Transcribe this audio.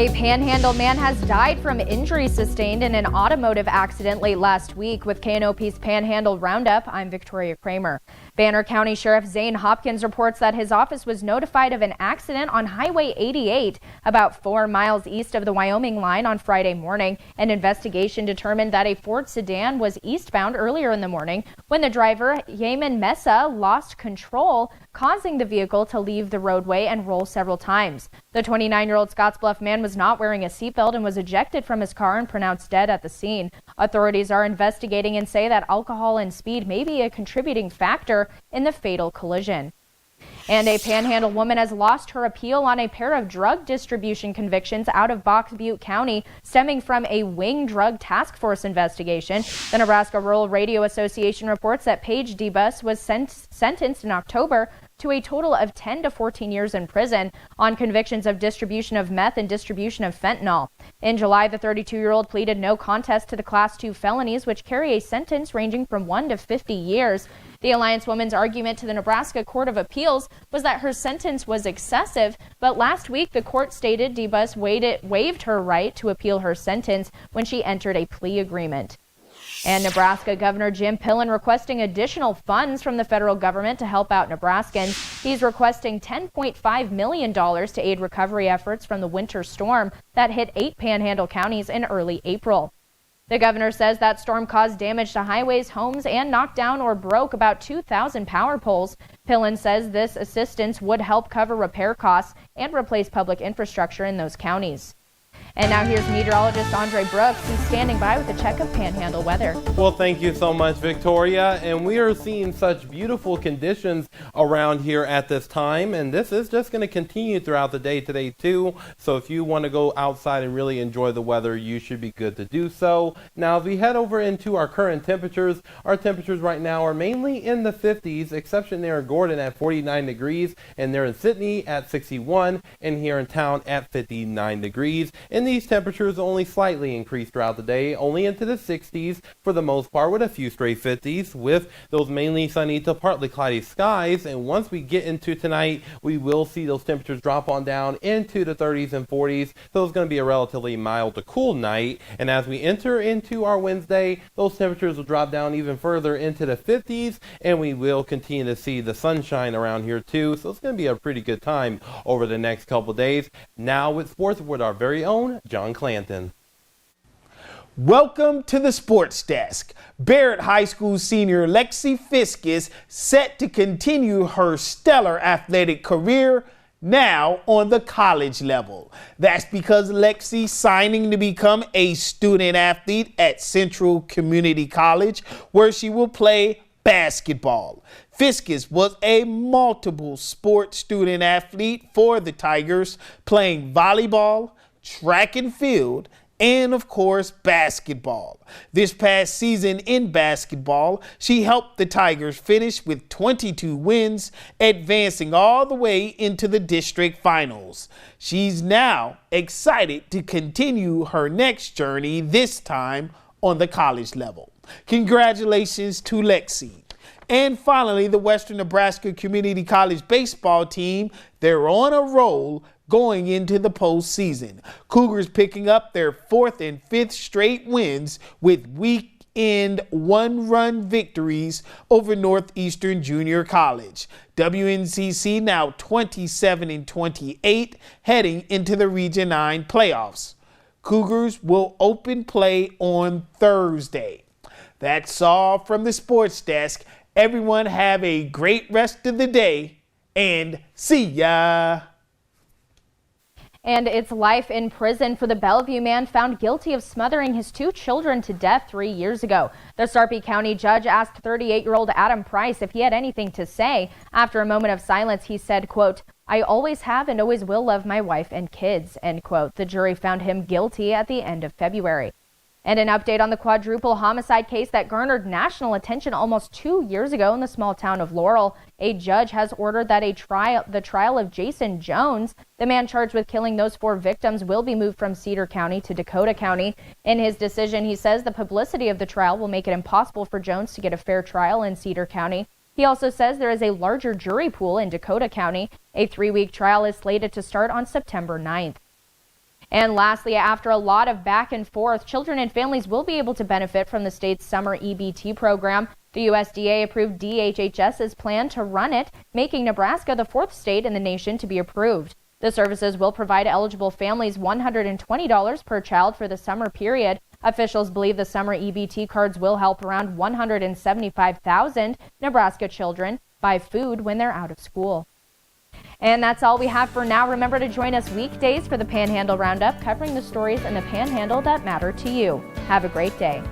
A Panhandle man has died from injuries sustained in an automotive accident late last week. With KNOP's Panhandle Roundup, I'm Victoria Kramer. Banner County Sheriff Zane Hopkins reports that his office was notified of an accident on Highway 88 about 4 miles east of the Wyoming line on Friday morning. An investigation determined that a Ford sedan was eastbound earlier in the morning when the driver, Yemen Mesa, lost control, causing the vehicle to leave the roadway and roll several times. The 29-year-old Scottsbluff man was not wearing a seatbelt and was ejected from his car and pronounced dead at the scene. Authorities are investigating and say that alcohol and speed may be a contributing factor in the fatal collision. And a Panhandle woman has lost her appeal on a pair of drug distribution convictions out of Box Butte County stemming from a wing drug task force investigation. The Nebraska Rural Radio Association reports that Paige DeBus was sentenced in October to a total of 10 to 14 years in prison on convictions of distribution of meth and distribution of fentanyl. In July, the 32-year-old pleaded no contest to the Class 2 felonies, which carry a sentence ranging from 1 to 50 years. The Alliance woman's argument to the Nebraska Court of Appeals was that her sentence was excessive, but last week the court stated DeBus waived her right to appeal her sentence when she entered a plea agreement. And Nebraska Governor Jim Pillen requesting additional funds from the federal government to help out Nebraskans. He's requesting $10.5 million to aid recovery efforts from the winter storm that hit 8 Panhandle counties in early April. The governor says that storm caused damage to highways, homes, and knocked down or broke about 2,000 power poles. Pillen says this assistance would help cover repair costs and replace public infrastructure in those counties. And now here's meteorologist Andre Brooks, who's standing by with a check of Panhandle weather. Well, thank you so much, Victoria. And we are seeing such beautiful conditions around here at this time. And this is just going to continue throughout the day today, too. So if you want to go outside and really enjoy the weather, you should be good to do so. Now, as we head over into our current temperatures, our temperatures right now are mainly in the 50s, exception there in Gordon at 49 degrees, and there in Sydney at 61, and here in town at 59 degrees. And these temperatures only slightly increase throughout the day, only into the 60s for the most part, with a few stray 50s, with those mainly sunny to partly cloudy skies. And once we get into tonight, we will see those temperatures drop on down into the 30s and 40s. So it's going to be a relatively mild to cool night. And as we enter into our Wednesday, those temperatures will drop down even further into the 50s, and we will continue to see the sunshine around here too. So it's going to be a pretty good time over the next couple days. Now with sports with our very own John Clanton. Welcome to the Sports Desk. Barrett High School senior Lexi Fiskus set to continue her stellar athletic career now on the college level. That's because Lexi signing to become a student athlete at Central Community College, where she will play basketball. Fiskus was a multiple sport student athlete for the Tigers, playing volleyball, track and field, and of course basketball. This past season in basketball, she helped the Tigers finish with 22 wins, advancing all the way into the district finals. She's now excited to continue her next journey, this time on the college level. Congratulations to Lexi. And finally, the Western Nebraska Community College baseball team, they're on a roll going into the postseason. Cougars picking up their 4th and 5th straight wins with weekend one-run victories over Northeastern Junior College. WNCC now 27-28, heading into the Region 9 playoffs. Cougars will open play on Thursday. That's all from the Sports Desk. Everyone have a great rest of the day, and see ya. And it's life in prison for the Bellevue man found guilty of smothering his 2 children to death 3 years ago. The Sarpy County judge asked 38-year-old Adam Price if he had anything to say. After a moment of silence, he said, quote, "I always have and always will love my wife and kids," end quote. The jury found him guilty at the end of February. And an update on the quadruple homicide case that garnered national attention almost 2 years ago in the small town of Laurel. A judge has ordered that the trial of Jason Jones, the man charged with killing those 4 victims, will be moved from Cedar County to Dakota County. In his decision, he says the publicity of the trial will make it impossible for Jones to get a fair trial in Cedar County. He also says there is a larger jury pool in Dakota County. A 3-week trial is slated to start on September 9th. And lastly, after a lot of back and forth, children and families will be able to benefit from the state's summer EBT program. The USDA approved DHHS's plan to run it, making Nebraska the 4th state in the nation to be approved. The services will provide eligible families $120 per child for the summer period. Officials believe the summer EBT cards will help around 175,000 Nebraska children buy food when they're out of school. And that's all we have for now. Remember to join us weekdays for the Panhandle Roundup, covering the stories in the Panhandle that matter to you. Have a great day.